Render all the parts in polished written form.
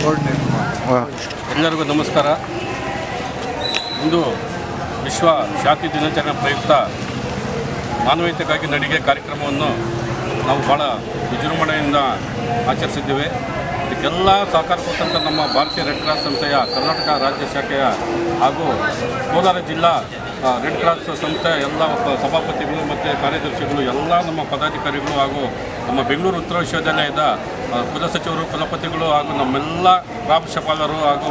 ಎಲ್ಲರಿಗೂ ನಮಸ್ಕಾರ. ಇಂದು ವಿಶ್ವ ಶಾಂತಿ ದಿನಾಚರಣೆ ಪ್ರಯುಕ್ತ ಮಾನವೀಯತೆಗಾಗಿ ನಡಿಗೆ ಕಾರ್ಯಕ್ರಮವನ್ನು ನಾವು ಭಾಳ ವಿಜೃಂಭಣೆಯಿಂದ ಆಚರಿಸಿದ್ದೇವೆ. ಇದಕ್ಕೆಲ್ಲ ಸಹಕಾರ ಕೊಟ್ಟಂಥ ನಮ್ಮ ಭಾರತೀಯ ರೆಡ್ ಕ್ರಾಸ್ ಸಂಸ್ಥೆಯ ಕರ್ನಾಟಕ ರಾಜ್ಯ ಶಾಖೆಯ ಹಾಗೂ ಕೋಲಾರ ಜಿಲ್ಲಾ ರೆಡ್ ಕ್ರಾಸ್ ಸಂಸ್ಥೆಯ ಎಲ್ಲ ಸಭಾಪತಿಗಳು ಮತ್ತು ಕಾರ್ಯದರ್ಶಿಗಳು, ಎಲ್ಲ ನಮ್ಮ ಪದಾಧಿಕಾರಿಗಳು ಹಾಗೂ ನಮ್ಮ ಬೆಂಗಳೂರು ಉತ್ತರ ವಿಶ್ವವಿದ್ಯಾಲಯದ ಕುಲಸಚಿವರು, ಕುಲಪತಿಗಳು ಹಾಗೂ ನಮ್ಮೆಲ್ಲ ಪ್ರಾಂಶುಪಾಲರು ಹಾಗೂ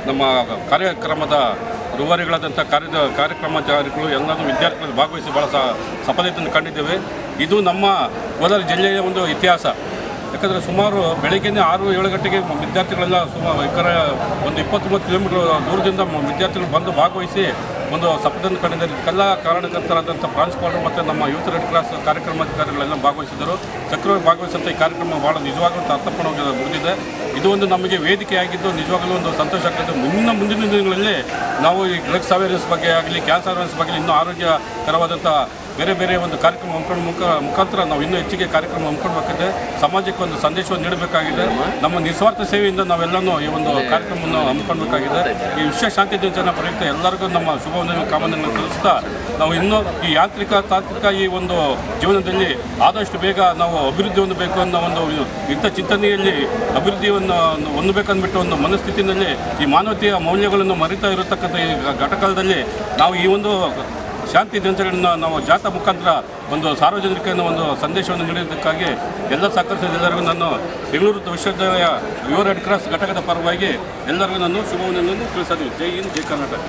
ನಮ್ಮ ಕಾರ್ಯಕ್ರಮದ ರೂವಾರಿಗಳಾದಂಥ ಕಾರ್ಯಕ್ರಮಾಧಿಕಾರಿಗಳು ಎಲ್ಲರೂ ವಿದ್ಯಾರ್ಥಿಗಳು ಭಾಗವಹಿಸಿ ಭಾಳ ಸಫಲತೆಯನ್ನು ಕಂಡಿದ್ದೇವೆ. ಇದು ನಮ್ಮ ಕೋಲಾರ ಜಿಲ್ಲೆಯ ಒಂದು ಇತಿಹಾಸ. ಯಾಕಂದರೆ ಸುಮಾರು ಬೆಳಗ್ಗೆ 6-7 ಗಂಟೆಗೆ ವಿದ್ಯಾರ್ಥಿಗಳೆಲ್ಲ ಒಂದು 20-30 ಕಿಲೋಮೀಟರ್ ದೂರದಿಂದ ವಿದ್ಯಾರ್ಥಿಗಳು ಬಂದು ಭಾಗವಹಿಸಿ ಒಂದು ಸಫಲತೆಯನ್ನು ಕಂಡಿದ್ದಾರೆ. ಇದಕ್ಕೆಲ್ಲ ಕಾರಣಕರ್ತರಾದಂಥ ಪ್ರಾಂಶುಪಾಲರು ಮತ್ತು ನಮ್ಮ ಯೂತ್ ರೆಡ್ ಕ್ರಾಸ್ ಕಾರ್ಯಕ್ರಮಾಧಿಕಾರಿಗಳೆಲ್ಲ ಭಾಗವಹಿಸಿದರು. ಸಕ್ರಿಯವಾಗಿ ಭಾಗವಹಿಸಿದಂಥ ಈ ಕಾರ್ಯಕ್ರಮ ಭಾಳ ನಿಜವಾಗ್ಲೂ ಅರ್ಥಪೂರ್ಣವಾಗಿ ಮುಗಿದಿದೆ. ಇದು ಒಂದು ನಮಗೆ ವೇದಿಕೆಯಾಗಿದ್ದು ನಿಜವಾಗಲೂ ಒಂದು ಸಂತೋಷ ಆಗ್ತದೆ. ಮುಂದಿನ ದಿನಗಳಲ್ಲಿ ನಾವು ಈ ಡ್ರಗ್ಸ್ ಅವೇರ್ನೆಸ್ ಬಗ್ಗೆ ಆಗಲಿ, ಕ್ಯಾನ್ಸರ್ ಅವೇರ್ನೆಸ್ ಬಗ್ಗೆ ಇನ್ನೂ ಆರೋಗ್ಯಕರವಾದಂಥ ಬೇರೆ ಒಂದು ಕಾರ್ಯಕ್ರಮ ಮುಖಾಂತರ ನಾವು ಇನ್ನೂ ಹೆಚ್ಚಿಗೆ ಕಾರ್ಯಕ್ರಮ ಹಮ್ಮಿಕೊಳ್ಬೇಕಿದೆ. ಸಮಾಜಕ್ಕೆ ಒಂದು ಸಂದೇಶವನ್ನು ನೀಡಬೇಕಾಗಿದೆ. ನಮ್ಮ ನಿಸ್ವಾರ್ಥ ಸೇವೆಯಿಂದ ನಾವೆಲ್ಲನೂ ಈ ಒಂದು ಕಾರ್ಯಕ್ರಮವನ್ನು ಹಮ್ಮಿಕೊಳ್ಬೇಕಾಗಿದೆ. ಈ ವಿಶ್ವ ಶಾಂತಿ ದಿನಾಚರಣೆ ಪ್ರಯುಕ್ತ ಎಲ್ಲರಿಗೂ ನಮ್ಮ ಶುಭವನ್ನು ಕಾಮನೆಯನ್ನು ತಿಳಿಸ್ತಾ ನಾವು ಇನ್ನೂ ಈ ತಾಂತ್ರಿಕ ಈ ಒಂದು ಜೀವನದಲ್ಲಿ ಆದಷ್ಟು ಬೇಗ ನಾವು ಅಭಿವೃದ್ಧಿ ಹೊಂದಬೇಕು ಅನ್ನೋ ಒಂದು ಇಂಥ ಚಿಂತನೆಯಲ್ಲಿ ಅಭಿವೃದ್ಧಿಯನ್ನು ಹೊಂದಬೇಕಂದ್ಬಿಟ್ಟು ಒಂದು ಮನಸ್ಥಿತಿಯಲ್ಲಿ ಈ ಮಾನವೀಯತೆಯ ಮೌಲ್ಯಗಳನ್ನು ಮರಿತಾ ಇರತಕ್ಕಂಥ ಈ ಘಟಕಾಲದಲ್ಲಿ ನಾವು ಈ ಒಂದು ಶಾಂತಿ ದಿನಾಚರಣೆಯನ್ನು ನಾವು ಜಾಥಾ ಮುಖಾಂತರ ಒಂದು ಸಾರ್ವಜನಿಕನ ಒಂದು ಸಂದೇಶವನ್ನು ನೀಡೋದಕ್ಕಾಗಿ ಎಲ್ಲ ಸಹಕರಿಸಿದ ಎಲ್ಲರಿಗೂ ನಾನು ಬೆಂಗಳೂರು ವಿಶ್ವವಿದ್ಯಾಲಯ ಯುವ ರೆಡ್ ಕ್ರಾಸ್ ಘಟಕದ ಪರವಾಗಿ ಎಲ್ಲರಿಗೂ ನಾನು ಶುಭವನ್ನು ತಿಳಿಸಿದ್ದೀನಿ. ಜೈ ಹಿಂದ್, ಜೈ ಕರ್ನಾಟಕ.